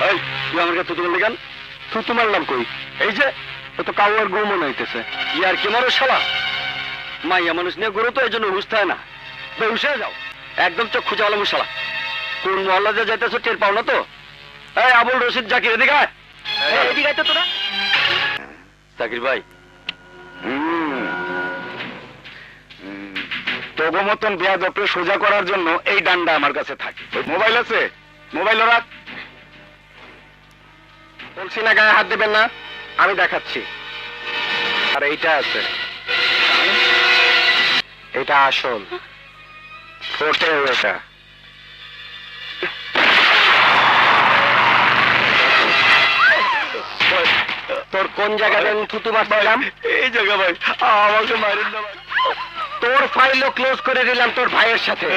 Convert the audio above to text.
এই তুই আমার কাছে থুতু মারলি কেন? থুতু মারলাম কই? এই যে ও তো কাউয়ার গরু মনে হইতেছে। ইয়ার কি মারো শালা? মাইয়া মানুষ নিয়ে গরু তো এই জন্য বুঝতে হয় না। বেউসে যাও, একদম চোখ খুঁজে আলাম শালা। কোন মহল্লা যে যাইতেছো টের পাও না তো? এই আবুল রশিদ জাকির এদিকে আয়। এদিকে আয় তো তোরা। জাকির ভাই, তোগো মতন বেয়াদবকে সোজা করার জন্য এই ডান্ডা আমার কাছে থাকে। মোবাইল আছে? মোবাইল রাখ। বলছি না গায়ে হাত দেবেন না, আমি দেখাচ্ছি। আর এইটা আছে, এটা আসল ফোটে। এটা তোর কোন জায়গায় আমি থুতু মারছিলাম? এই জায়গা ভাই, আমাকে মারেন না ভাই। তোর ফাইলও ক্লোজ করে দিলাম তোর ভাইয়ের সাথে।